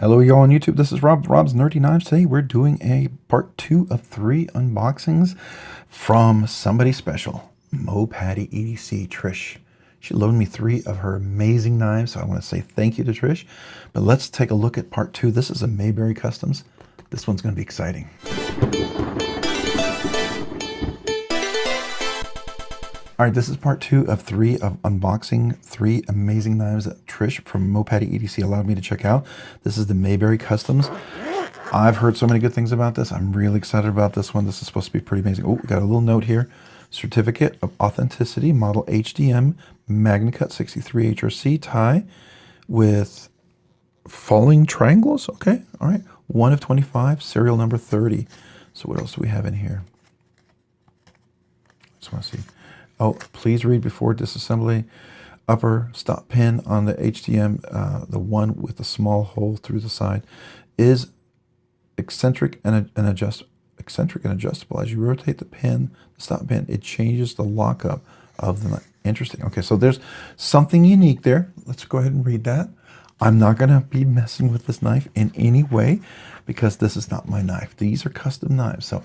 Hello y'all on YouTube, this is Rob's Nerdy Knives. Today we're doing a part 2 of 3 unboxings from somebody special, Mayberry EDC Trish. She loaned me 3 of her amazing knives, so I want to say thank you to Trish. But let's take a look at part 2. This is a Mayberry Customs. This one's going to be exciting. All right, this is part 2 of 3 of unboxing 3 amazing knives that Trish from Mayberry EDC allowed me to check out. This is the Mayberry Customs. I've heard so many good things about this. I'm really excited about this one. This is supposed to be pretty amazing. Oh, we got a little note here. Certificate of Authenticity, model HDM, Magna Cut 63 HRC tie with falling triangles. Okay, all right. 1 of 25, serial number 30. So what else do we have in here? Just want to see. Oh, please read before disassembly. Upper stop pin on the HDM, the one with the small hole through the side, is eccentric and adjustable. As you rotate the pin, the stop pin, it changes the lockup of the knife. Interesting. Okay, so there's something unique there. Let's go ahead and read that. I'm not going to be messing with this knife in any way because this is not my knife. These are custom knives. So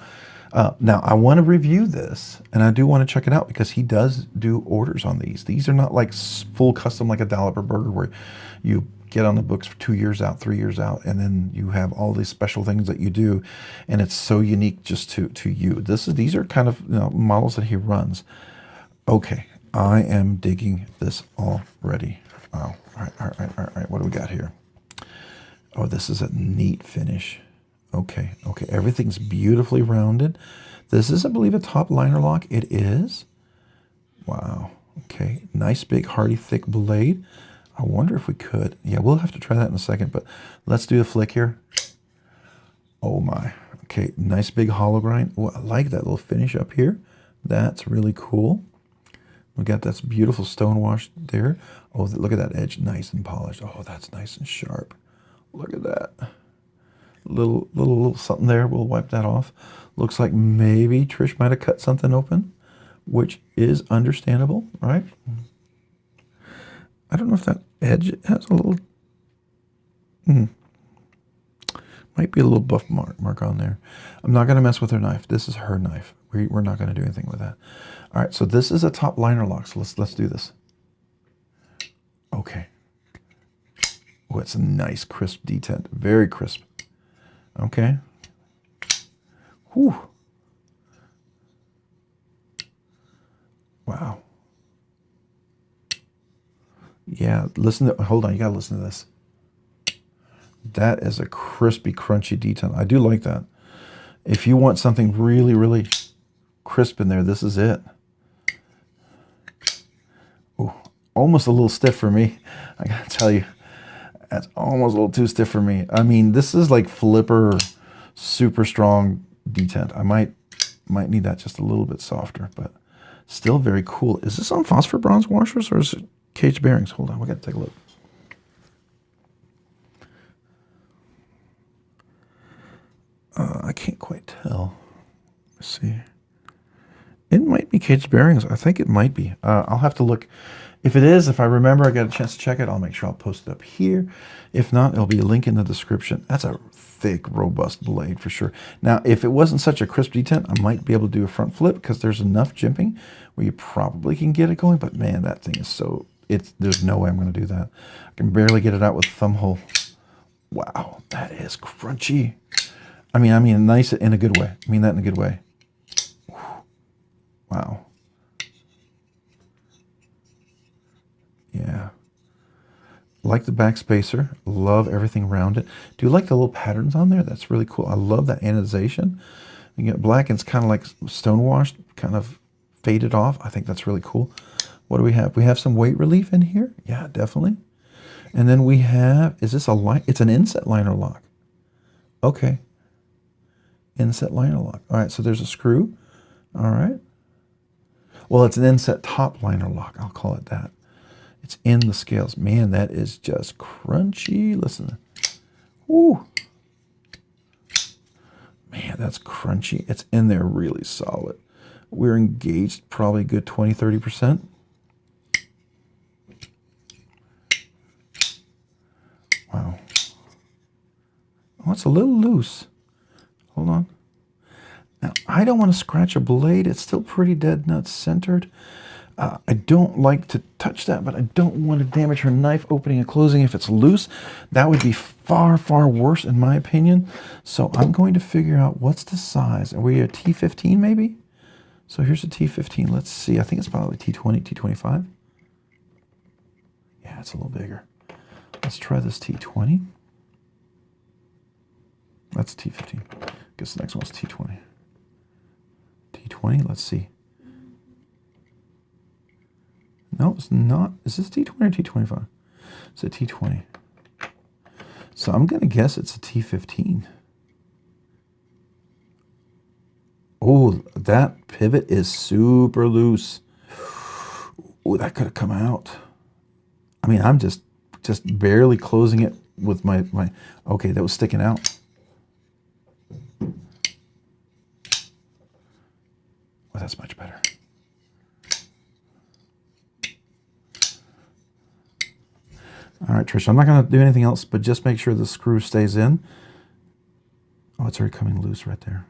now I want to review this, and I do want to check it out because he does do orders on these. These are not like full custom like a Dollop or Burger where you get on the books for 2 years out, 3 years out, and then you have all these special things that you do, and it's so unique just to you. These are kind of models that he runs. Okay, I am digging this already. Oh, all right. What do we got here? Oh, this is a neat finish. Okay, everything's beautifully rounded. This is, I believe, a top liner lock. It is. Wow. Okay, nice big hardy thick blade. I wonder if we could. Yeah, we'll have to try that in a second, but let's do a flick here. Oh my. Okay, nice big hollow grind. Oh, I like that little finish up here. That's really cool. We got that beautiful stone wash there. Oh, look at that edge, nice and polished. Oh, that's nice and sharp. Look at that. Little something there. We'll wipe that off. Looks like maybe Trish might have cut something open, which is understandable, right? I don't know if that edge has a little, might be a little buff mark on there. I'm not going to mess with her knife. This is her knife. We're not going to do anything with that. All right, so this is a top liner lock. So let's do this. Okay. Oh, it's a nice crisp detent. Very crisp. Okay. Whew. Wow. Yeah, hold on, you gotta listen to this. That is a crispy, crunchy detent. I do like that. If you want something really, really crisp in there, this is it. Ooh, almost a little stiff for me. I gotta tell you. That's almost a little too stiff for me. I mean, this is like flipper, super strong detent. I might need that just a little bit softer, but still very cool. Is this on phosphor bronze washers or is it caged bearings? Hold on, we got to take a look. I can't quite tell. Let's see. It might be caged bearings. I think it might be. I'll have to look. If it is, if I remember, I got a chance to check it, I'll make sure I'll post it up here. If not, it'll be a link in the description. That's a thick, robust blade for sure. Now, if it wasn't such a crisp detent, I might be able to do a front flip because there's enough jimping where you probably can get it going. But man, that thing is so, there's no way I'm going to do that. I can barely get it out with thumb hole. Wow, that is crunchy. I mean, nice in a good way. I mean that in a good way. Wow. Yeah. Like the back spacer. Love everything around it. Do you like the little patterns on there? That's really cool. I love that anodization. You get black and it's kind of like stone washed, kind of faded off. I think that's really cool. What do we have? We have some weight relief in here. Yeah, definitely. And then we have, is this a line? It's an inset liner lock. Okay. Inset liner lock. All right, so there's a screw. All right. Well, it's an inset top liner lock. I'll call it that. It's in the scales. Man, that is just crunchy. Listen. Woo. Man, that's crunchy. It's in there really solid. We're engaged probably a good 20, 30%. Wow. Oh, it's a little loose. Hold on. Now, I don't want to scratch a blade. It's still pretty dead nut centered. I don't like to touch that, but I don't want to damage her knife opening and closing if it's loose. That would be far, far worse in my opinion. So I'm going to figure out what's the size. Are we a T15 maybe? So here's a T15. Let's see. I think it's probably T20, T25. Yeah, it's a little bigger. Let's try this T20. That's T15. Guess the next one's T20. T20, let's see. No, it's not. Is this T20 or T25? It's a T20. So I'm going to guess it's a T15. Oh, that pivot is super loose. Oh, that could have come out. I mean, I'm just barely closing it with my... Okay, that was sticking out. Oh, that's much better. All right, Trish, I'm not going to do anything else, but just make sure the screw stays in. Oh, it's already coming loose right there.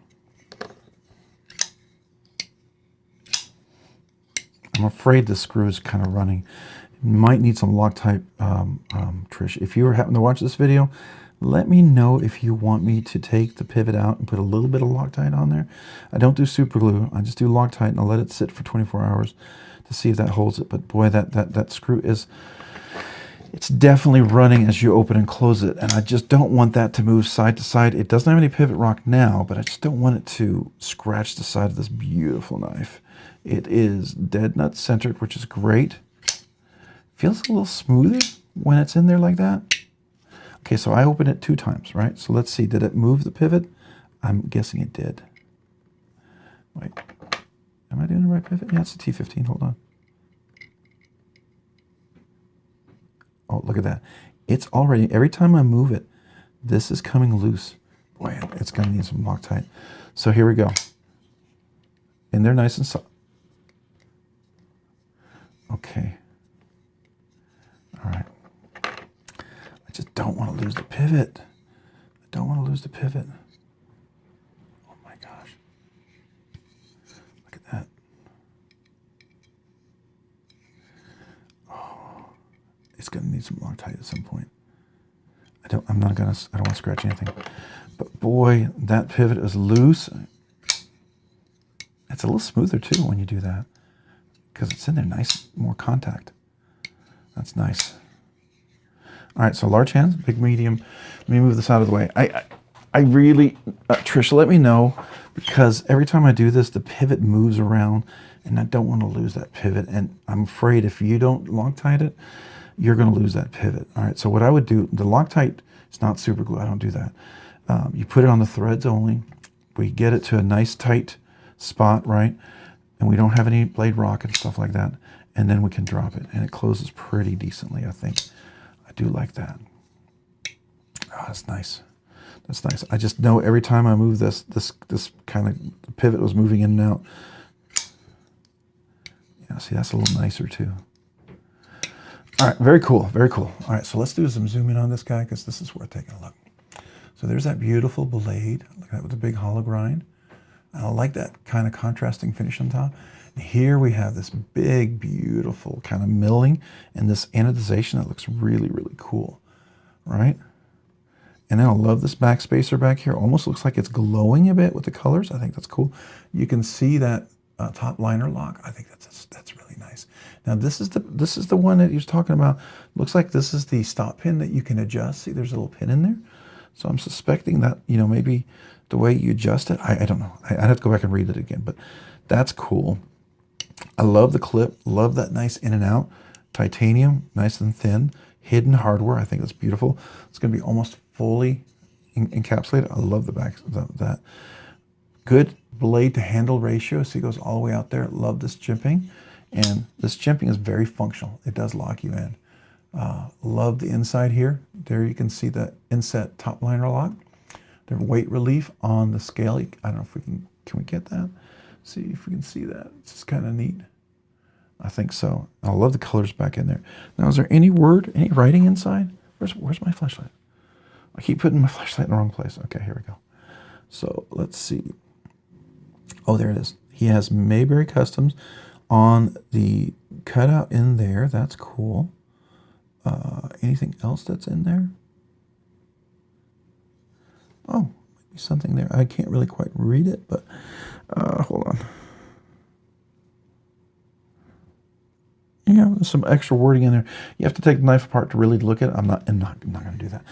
I'm afraid the screw is kind of running. It might need some Loctite, Trish. If you happen to watch this video, let me know if you want me to take the pivot out and put a little bit of Loctite on there. I don't do super glue. I just do Loctite, and I'll let it sit for 24 hours to see if that holds it. But boy, that screw is... It's definitely running as you open and close it, and I just don't want that to move side to side. It doesn't have any pivot rock now, but I just don't want it to scratch the side of this beautiful knife. It is dead nut centered, which is great. Feels a little smoother when it's in there like that. Okay, so I opened it 2 times, right? So let's see, did it move the pivot? I'm guessing it did. Wait, am I doing the right pivot? Yeah, it's a T15, hold on. Oh, look at that. It's already, every time I move it, this is coming loose. Boy, it's going to need some Loctite. So here we go. And they're nice and soft. Okay. All right. I just don't want to lose the pivot. I don't want to lose the pivot. Oh my gosh. Look at that. It's going to need some Loctite at some point. I don't want to scratch anything. But boy, that pivot is loose. It's a little smoother too when you do that, because it's in there nice, more contact. That's nice. All right, so large hands, big, medium. Let me move this out of the way. I really, Trish, let me know, because every time I do this, the pivot moves around, and I don't want to lose that pivot. And I'm afraid if you don't Loctite it, you're going to lose that pivot. All right, so what I would do, the Loctite is not super glue. I don't do that. You put it on the threads only. We get it to a nice tight spot, right? And we don't have any blade rock and stuff like that. And then we can drop it, and it closes pretty decently, I think. I do like that. Oh, that's nice. That's nice. I just know every time I move this kind of pivot was moving in and out. Yeah, see, that's a little nicer too. All right, very cool, very cool. All right, so let's do some zoom in on this guy, because this is worth taking a look. So there's that beautiful blade. Look at that with the big hollow grind. And I like that kind of contrasting finish on top. And here we have this big, beautiful kind of milling and this anodization that looks really, really cool, right? And then I love this back spacer back here. Almost looks like it's glowing a bit with the colors. I think that's cool. You can see that top liner lock. I think that's really nice. Now this is the one that he was talking about. Looks like this is the stop pin that you can adjust. See, there's a little pin in there. So I'm suspecting that, you know, maybe the way you adjust it, I don't know. I'd have to go back and read it again, but that's cool. I love the clip. Love that nice in and out. Titanium, nice and thin. Hidden hardware. I think that's beautiful. It's going to be almost fully encapsulated. I love the back of that. Good blade to handle ratio. See, it goes all the way out there. Love this jimping. And this jimping is very functional. It does lock you in. Love the inside here. There you can see the inset top liner lock. The weight relief on the scale. I don't know if we can we get that? See if we can see that. It's just kind of neat. I think so. I love the colors back in there. Now, is there any word, any writing inside? Where's my flashlight? I keep putting my flashlight in the wrong place. Okay, here we go. So let's see. Oh, there it is. He has Mayberry Customs on the cutout in there. That's cool. Anything else that's in there? Oh, might be something there. I can't really quite read it, but hold on. Yeah, there's some extra wording in there. You have to take the knife apart to really look at it. I'm not going to do that.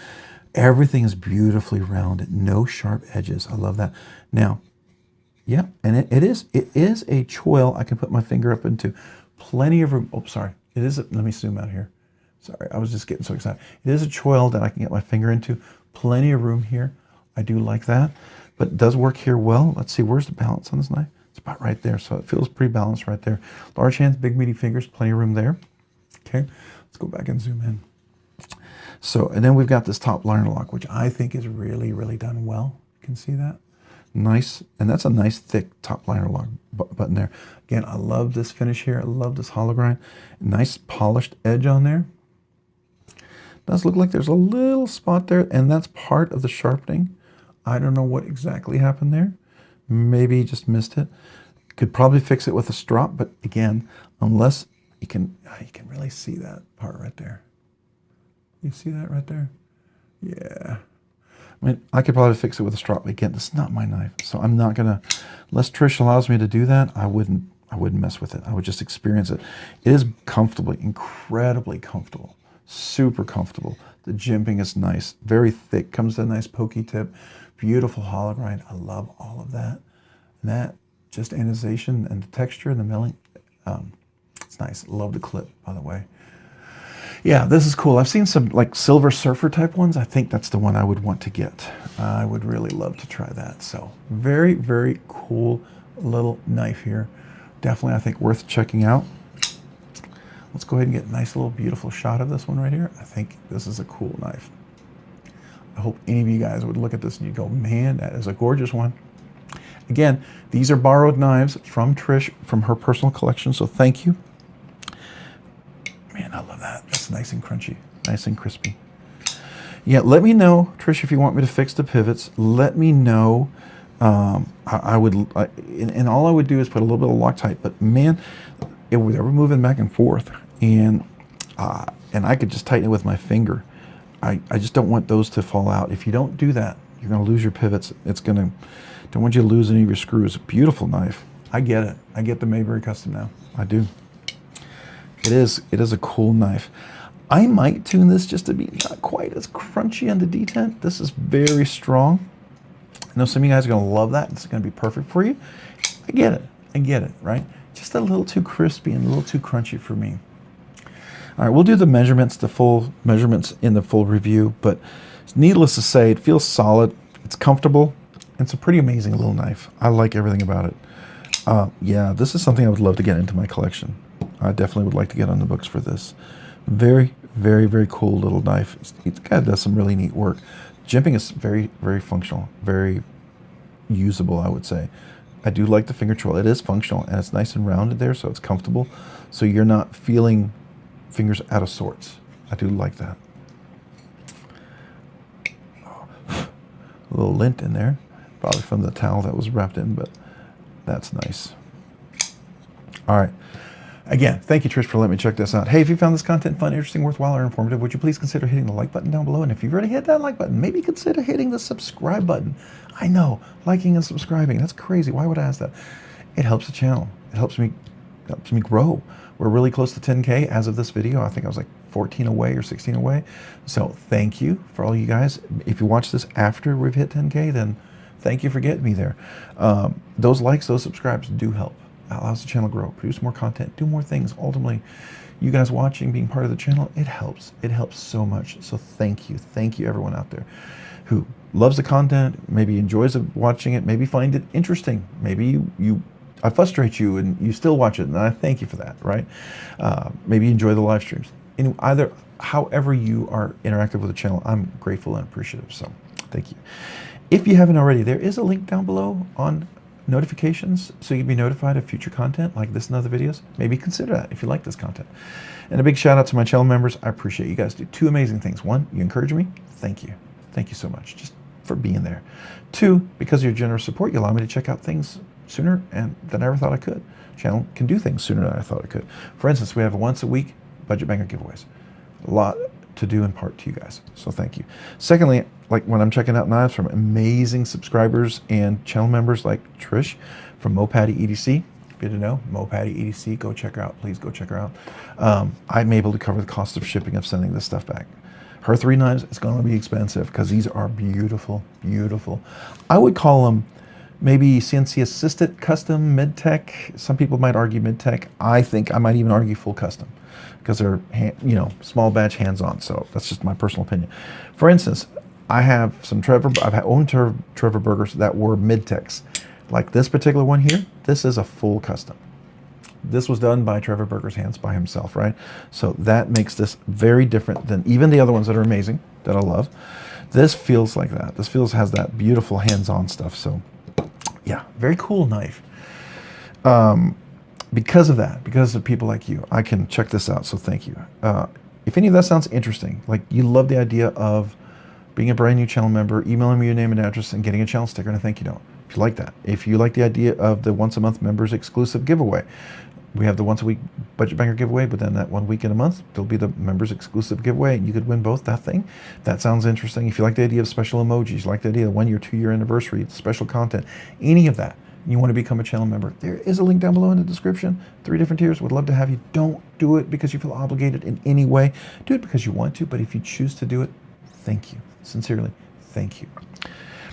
Everything is beautifully rounded. No sharp edges. I love that. Now, yeah, and it is a choil I can put my finger up into. Plenty of room. Oh, sorry. It is. Let me zoom out here. Sorry, I was just getting so excited. It is a choil that I can get my finger into. Plenty of room here. I do like that, but it does work here well. Let's see, where's the balance on this knife? It's about right there, so it feels pretty balanced right there. Large hands, big meaty fingers, plenty of room there. Okay, let's go back and zoom in. So, and then we've got this top liner lock, which I think is really, really done well. You can see that. Nice, and that's a nice thick top liner lock button there. Again, I love this finish here. I love this hollow grind. Nice polished edge on there. Does look like there's a little spot there, and that's part of the sharpening. I don't know what exactly happened there. Maybe just missed it. Could probably fix it with a strop, but again, unless you can really see that part right there. You see that right there? Yeah. I mean, I could probably fix it with a strop, but again, this is not my knife, so I'm not gonna. Unless Trish allows me to do that, I wouldn't mess with it. I would just experience it. It is comfortably, incredibly comfortable, super comfortable. The jimping is nice, very thick. Comes to a nice pokey tip. Beautiful hollow grind. I love all of that. And that just anodization and the texture and the milling. It's nice. Love the clip, by the way. Yeah, this is cool. I've seen some like Silver Surfer type ones. I think that's the one I would want to get. I would really love to try that. So very, very cool little knife here. Definitely, I think, worth checking out. Let's go ahead and get a nice little beautiful shot of this one right here. I think this is a cool knife. I hope any of you guys would look at this and you go, man, that is a gorgeous one. Again, these are borrowed knives from Trish, from her personal collection, so thank you. Man, I love that. That's nice and crunchy, nice and crispy. Yeah, let me know, Trish, if you want me to fix the pivots. Let me know. And all I would do is put a little bit of Loctite, but man, they were moving back and forth, and I could just tighten it with my finger. I just don't want those to fall out. If you don't do that, you're going to lose your pivots. Don't want you to lose any of your screws. Beautiful knife. I get it. I get the Mayberry Custom now. I do. It is a cool knife. I might tune this just to be not quite as crunchy on the detent. This is very strong. I know some of you guys are going to love that. It's going to be perfect for you. I get it, right? Just a little too crispy and a little too crunchy for me. All right, we'll do the measurements, the full measurements in the full review, but needless to say, it feels solid, it's comfortable, it's a pretty amazing little knife. I like everything about it. Yeah, this is something I would love to get into my collection. I definitely would like to get on the books for this. Very, very, very cool little knife. It kind of does some really neat work. Jimping is very, very functional, very usable, I would say. I do like the finger choil. It is functional, and it's nice and rounded there, so it's comfortable. So you're not feeling fingers out of sorts. I do like that. Oh, a little lint in there, probably from the towel that was wrapped in, but that's nice. All right. Again, thank you, Trish, for letting me check this out. Hey, if you found this content fun, interesting, worthwhile, or informative, would you please consider hitting the like button down below? And if you've already hit that like button, maybe consider hitting the subscribe button. I know, liking and subscribing, that's crazy. Why would I ask that? It helps the channel. It helps me grow. We're really close to 10K as of this video. I think I was like 14 away or 16 away. So thank you for all you guys. If you watch this after we've hit 10K, then thank you for getting me there. Those likes, those subscribes do help. Allows the channel grow, produce more content, do more things. Ultimately, you guys watching, being part of the channel, it helps. It helps so much. So thank you. Thank you, everyone out there who loves the content, maybe enjoys watching it, maybe find it interesting. Maybe I frustrate you and you still watch it, and I thank you for that, right? Maybe you enjoy the live streams. However you are interactive with the channel, I'm grateful and appreciative, so thank you. If you haven't already, there is a link down below on notifications, so you can be notified of future content like this and other videos. Maybe consider that if you like this content. And a big shout out to my channel members. I appreciate you guys do two amazing things. One, you encourage me. Thank you. thank you so much just for being there. 2, because of your generous support, you allow me to check out things sooner than I ever thought I could. Channel can do things sooner than I thought it could. For instance, we have once a week budget banger giveaways. A lot to do in part to you guys, so thank you. Secondly, like when I'm checking out knives from amazing subscribers and channel members like Trish from Mayberry EDC, if you didn't know, Mayberry EDC, go check her out, please go check her out. I'm able to cover the cost of shipping of sending this stuff back. Her 3 knives is going to be expensive because these are beautiful, beautiful. I would call them maybe CNC assisted custom mid-tech. Some people might argue mid-tech. I think I might even argue full custom because they're, small batch hands-on. So that's just my personal opinion. For instance, I have some I've owned Trevor Burgers that were mid-techs. Like this particular one here, this is a full custom. This was done by Trevor Burger's hands by himself, right? So that makes this very different than even the other ones that are amazing, that I love. This feels like that. This has that beautiful hands-on stuff. So yeah, very cool knife. Because of that, because of people like you, I can check this out, so thank you. If any of that sounds interesting, like you love the idea of being a brand new channel member, emailing me your name and address and getting a channel sticker and a thank you note. If you like that. If you like the idea of the once a month members exclusive giveaway, we have the once a week budget banger giveaway, but then that 1 week in a month, there'll be the members exclusive giveaway, and you could win both that thing. That sounds interesting. If you like the idea of special emojis, you like the idea of 1 year, 2 year anniversary, special content, any of that, you want to become a channel member, there is a link down below in the description. 3 different tiers. Would love to have you. Don't do it because you feel obligated in any way. Do it because you want to, but if you choose to do it, thank you. Sincerely, thank you.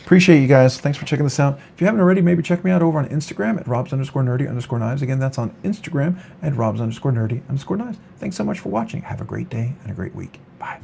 Appreciate you guys. Thanks for checking this out. If you haven't already, maybe check me out over on Instagram at robs_nerdy_knives. Again, that's on Instagram at robs_nerdy_knives. Thanks so much for watching. Have a great day and a great week. Bye.